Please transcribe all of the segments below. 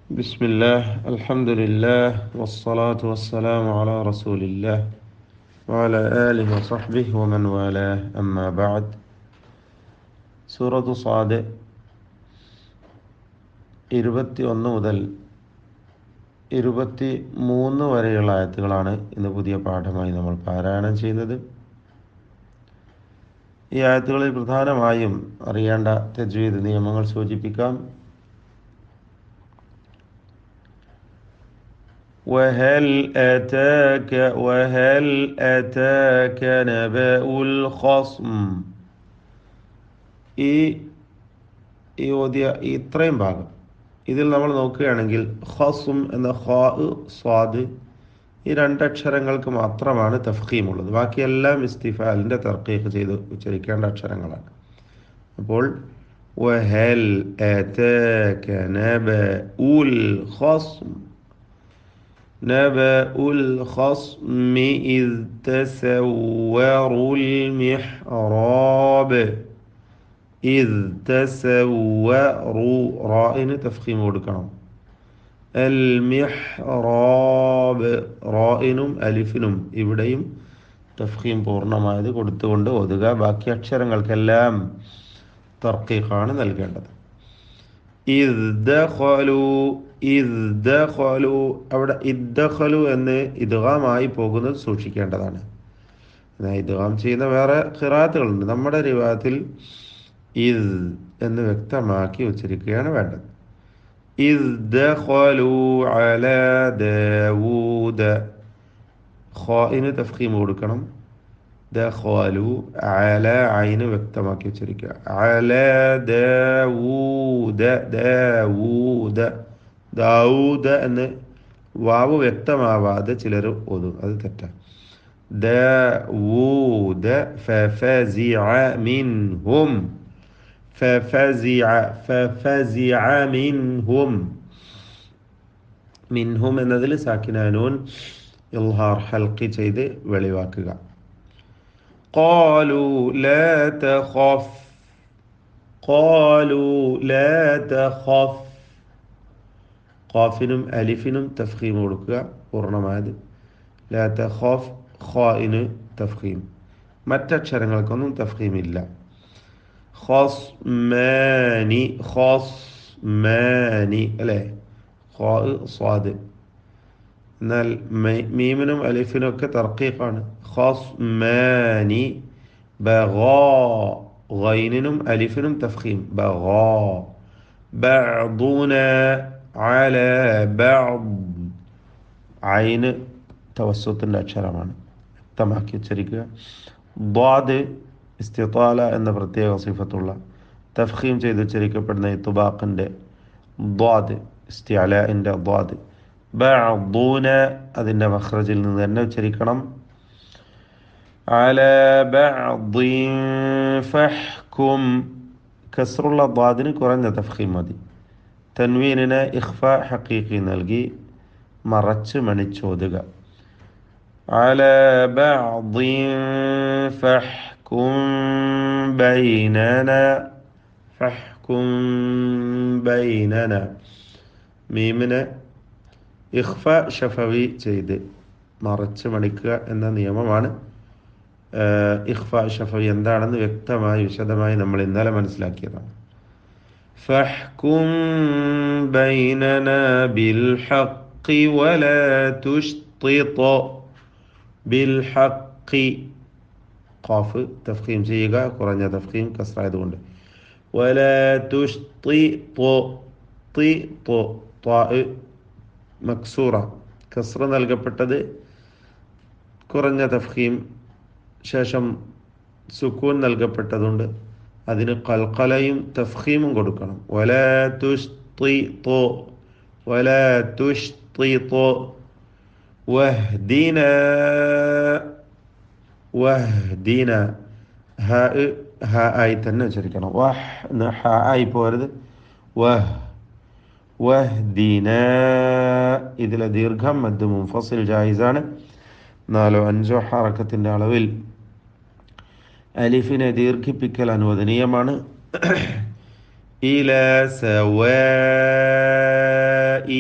بسم الله الحمد لله والصلاة والسلام على رسول الله وعلى آله وصحبه ومن والاه أما بعد സൂറത്തു സ്വാദ് 21 മുതൽ 23 വരെയുള്ള ആയത്തുകളാണ് ഇന്ന് പുതിയ പാഠമായി നമ്മൾ പാരായണം ചെയ്യുന്നത്. ഈ ആയത്തുകളിൽ പ്രധാനമായും അറിയേണ്ട തജ്വീദ് നിയമങ്ങൾ സൂചിപ്പിക്കാം. وهل أتاك نبأ الخصم. ഈ ഓതിയ ഇത്രയും ഭാഗം ഇതിൽ നമ്മൾ നോക്കുകയാണെങ്കിൽ ഖസ്ം എന്ന ഖാ സ്വാദ് ഈ രണ്ടക്ഷരങ്ങൾക്ക് മാത്രമാണ് തഫ്ഖീമുള്ളത്. ബാക്കിയെല്ലാം ഇസ്തിഫാലിൻ്റെ തർക്കീഖ് ചെയ്ത് ഉച്ചരിക്കേണ്ട അക്ഷരങ്ങളാണ്. അപ്പോൾ വഹൽ അതാക നബഉൽ ഖസ്ം نبأ الخصم إذ تسوروا المحراب إذ تسوروا رائن تفخيم കൊടുക്കണം. المحراب റائനും അലിഫിനും ഇവിടെയും തഫ്ഖീം പൂർണ്ണമായത് കൊടുത്തുകൊണ്ട് ഓതുക. ബാക്കി അക്ഷരങ്ങൾക്കെല്ലാം തർക്കീഖാണ് നൽകേണ്ടത്. അവിടെ ഇദ്ദഖലു എന്ന് ഇദ്ഗാമായി പോകുന്നത് സൂക്ഷിക്കേണ്ടതാണ്. ഇദ്ഗാം ചെയ്യുന്ന വേറെ ഖിറാഅത്തുകളുണ്ട്. നമ്മുടെ റിവായത്തിൽ ഇദ് എന്ന് വ്യക്തമാക്കി ഉച്ചരിക്കുകയാണ് വേണ്ടത്. ഇദ്ദഖലു അലാ ദാവൂദ ഖാഇന് തഫ്ഖീം കൊടുക്കണം. ദഖലു അല ഐന് വ്യക്തമാക്കി ഉച്ചരിക്കുക. അല ദാവൂദ ദാവൂദ എന്ന് വാവ് വ്യക്തമാവാതെ ചിലർ ഓതും, അത് തെറ്റാണ്. ദാവൂദ ഫഫസിഅ മിൻഹും മിൻഹും എന്നതിൽ സാക്കിനൂൻ ഇൽഹാർ ഹൽഖി ചെയ്ത് വെളിവാക്കുക. قالوا لا تخف ഖാഫിനും അലിഫിനും തഫ്ഖീം കൊടുക്കുക പൂർണ്ണമായത്. ലാ തഖാഫ് ഖാഇന് തഫ്ഖീം. മറ്റക്ഷരങ്ങൾക്കൊന്നും തഫ്ഖീം ഇല്ല. ഖസ്മാനി അല്ലേ, ഖാ സ്വാദ്. എന്നാൽ മീമിനും അലിഫിനും ഒക്കെ തർക്കീഖാണ്. ഖസ്മാനി ബഗാ ഗൈനിനും അലിഫിനും തഫ്ഖീം ബഗാ. ബഅദുന അലാ ബഅദ് ഐന് തവസ്സുത്തിന്റെ അക്ഷരമാണ്, വ്യക്തമാക്കി ഉച്ചരിക്കുക. ദ്വാദ് ഇസ്തിതാല എന്ന പ്രത്യേക സിഫത്തുള്ള തഫ്ഖീം ചെയ്ത് ഉച്ചരിക്കപ്പെടുന്ന ഇത്ബാഖിന്റെ ദ്വാദ്, ഇസ്തിഅലാഇന്റെ ദ്വാദ്. ബഅദുന അതിൻ്റെ മഖ്റജിൽ നിന്ന് തന്നെ ഉച്ചരിക്കണം. അലാ ബഅദിൻ ഫഹ്കും കസ്റുള്ള ദ്വാദിന് കുറഞ്ഞ തഫ്ഖീം മതി. തൻവീനിന് ഇഖ്ഫാ ഹഖീഖി നൽകി മറച്ച് മണിച്ചോതുക. അലാ ബഅദിൻ ഫഹ്കും ബൈനന മീമിന് ഇഖ്ഫ ഷഫവി ചെയ്ത് മറച്ച് മണിക്കുക എന്ന നിയമമാണ്. ഇഖ്ഫ ഷഫവി എന്താണെന്ന് വ്യക്തമായി വിശദമായി നമ്മൾ ഇന്നലെ മനസ്സിലാക്കിയതാണ്. ഫഹ്കും ബൈനനാ ബിൽ ഹഖ് വലാ തുശ്തിത ബിൽ ഹഖ് ഖാഫ് തഫ്ഖീം ചെയ്യുക, കുറഞ്ഞ തഫ്ഖീം കസ്റായതുകൊണ്ട്. വലാ തുശ്തിത ത്വാ മക്സൂറ കസ്റ നൽകപ്പെട്ടത് കുറഞ്ഞ തഫ്ഖീം, ശേഷം സുക്കൂൻ നൽകപ്പെട്ടതുണ്ട്. അതിന് ഖൽഖലയും തഫ്ഖീമും കൊടുക്കണം. വലാ തുശ്തിതു വഹ്ദിന ഹ ആയി തന്നെ ഉച്ചരിക്കണം. വഹ് ഹ ആയി പോരുത്. വഹ്ദിന ഇതിലെ ദീർഘം മദ് മുൻഫസിൽ ജായിസാണ്. 4-5 ഹറക്കത്തിൻ്റെ അളവിൽ അലിഫിനെ ദീർഘിപ്പിക്കൽ അനുവദനീയമാണ്. ഇല സവാഇ ഇ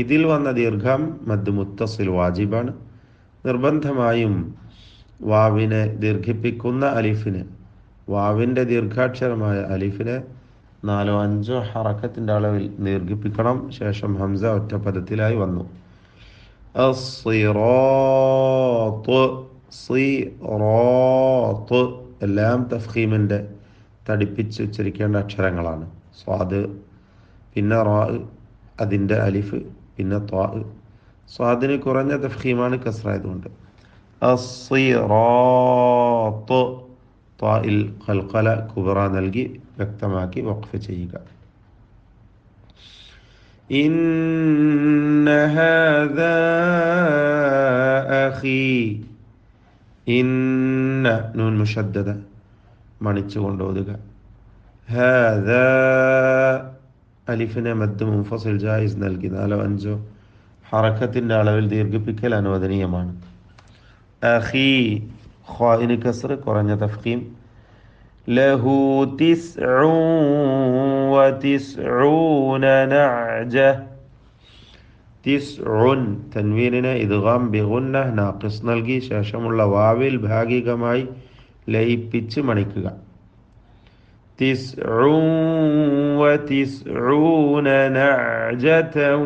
ഇതിൽ വന്ന ദീർഘം മദ് മുത്തസിൽ വാജിബാണ്. നിർബന്ധമായും വാവിനെ ദീർഘിപ്പിക്കുന്ന അലിഫിനെ, വാവിൻ്റെ ദീർഘാക്ഷരമായ അലിഫിനെ 4-5 ഹറക്കത്തിൻ്റെ അളവിൽ ദീർഘിപ്പിക്കണം. ശേഷം ഹംസ ഒറ്റപ്പദത്തിലായി വന്നു. അസ്സിറാത്ത്, സിറാത്ത് എല്ലാം തഫ്ഖീമിൻ്റെ തടിപ്പിച്ച് ഉച്ചരിക്കേണ്ട അക്ഷരങ്ങളാണ്. സ്വാദ്, പിന്നെ റാ, അതിൻ്റെ അലിഫ്, പിന്നെ ത്വാ. സ്വാദിന് കുറഞ്ഞ തഫ്ഖീമാണ് കസ്റായതുകൊണ്ട്. അസ്സിറാത്ത്, ത്വായിൽ ഖൽഖല കുബ്ര നൽകി വ്യക്തമാക്കി വഖഫ് ചെയ്യുക. ഇന്ന ഹാദാ അഖീ, ഇന്ന നൂൻ മുഷദ്ദദ മണിച്ചു കൊണ്ടോതുക. ഹാദാ അലിഫിനെ മദ് മുൻഫസിൽ ജായിസ് നൽകി 4-5 ഹറക്കത്തിൻ്റെ അളവിൽ ദീർഘിപ്പിക്കൽ അനുവദനീയമാണ്. അഖീ, ഖാഇന് കസ്ർ കുറഞ്ഞ തഫ്ഖീം. ലഹു തിസ്ഊന നഅജ, തിസ്ഉൻ തൻവീനിനെ ഇദ്ഗാം ബിഗുന്ന നാഖിസ് നൽകി ശേഷമുള്ള വാവിൽ ഭാഗികമായി ലയിപ്പിച്ച് മണിക്കുക. തിസ്ഊന നഅജതൻ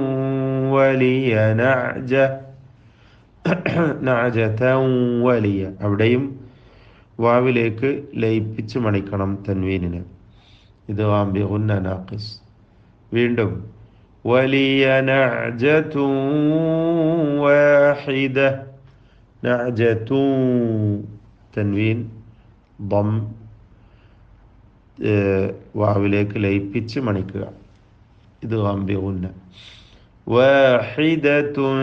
വലിയ നഅജ, നഅജതൻ വലിയ, അവിടെയും വാവിലേക്ക് ലയിപ്പിച്ച് മണിക്കണം തൻവീനിനെ. ഇദ്ഗാം ബിഗുന്ന നാഖിസ്. വീണ്ടും വലിയ നഅജതു വാഹിദ, നഅജതു തൻവീൻ ദം വാവിലേക്ക് ലയിപ്പിച്ച് മണിക്കുക. ഇദ്ഗാം ബിഗുന്ന. വാഹിദതുൻ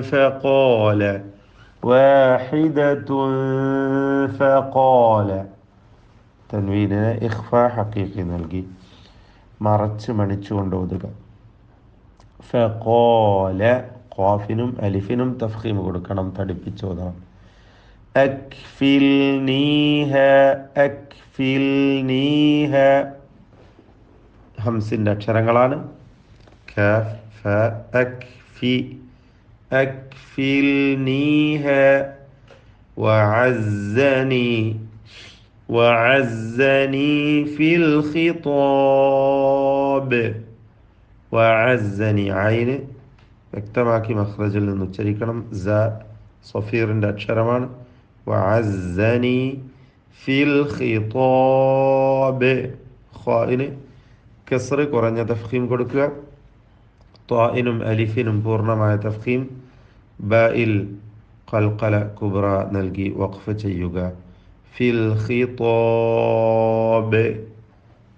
ഫഖാല, വാഹിദതുൻ ഫഖാല തൻവീനിനെ ഇഖ്ഫാ ഹഖീഖി നൽകി മറച്ച് മണിച്ചു കൊണ്ടോതുക. ഫഖാല, ഖാഫിനും അലിഫിനും തഫ്ഖീം കൊടുക്കണം, തടിപ്പിച്ചോദണം. അക്ഫിൽനീഹ, അക്ഫിൽനീഹ ഹംസിൻ്റെ അക്ഷരങ്ങളാണ്. കാഫ്, ഫ, അക്ഫി, അക്ഫിൽനീഹ. വഅസ്സനി, വഅസ്സനി ഫിൽ ഖിതാബ്. വഅസ്സനി ഐന് വ്യക്തമാക്കി മഖ്റജിൽ നിന്ന് ഉച്ചരിക്കണം. സ സഫീറിൻ്റെ അക്ഷരമാണ്. വഅസ്സനി ഫിൽ ഖിതാബ്. ഖാഇന് കസ്ർ കുറഞ്ഞ തഫ്ഖീം കൊടുക്കുക. ത്വാഇനും അലിഫിനും പൂർണ്ണമായ തഫ്ഖീം. ബായിൽ ഖൽഖല കുബ്ര നൽകി വഖഫ് ചെയ്യുക. ഫിൽ ഖിതാബ്.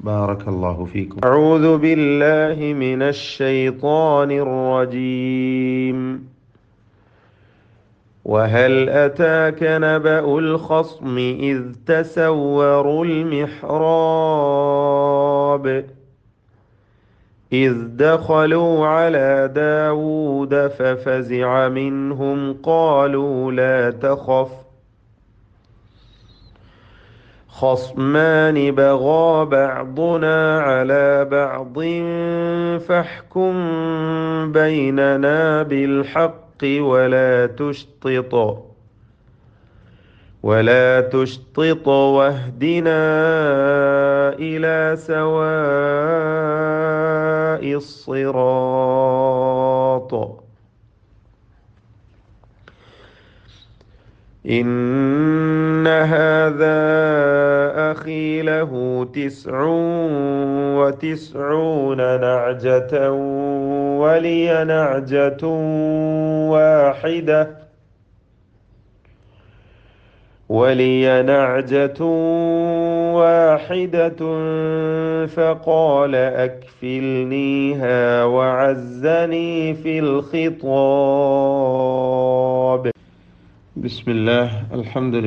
ബാറകല്ലാഹു ഫീക്കും. അഊദു ബില്ലാഹി മിനശ് ശൈത്വാനിർ റജീം. وهل أتاك نبأ الخصم إذ تسوروا المحراب إذ دخلوا على داود ففزع منهم قالوا لا تخف خصمان بغى بعضنا على بعض فاحكم بيننا بالحق ولا تشطط واهدنا إلى سواء الصراط. إن هذا أخي له 99 نعجة ولي نعجة واحدة فقال أكفلنيها وعزني في الخطاب. بسم الله، الحمد لله.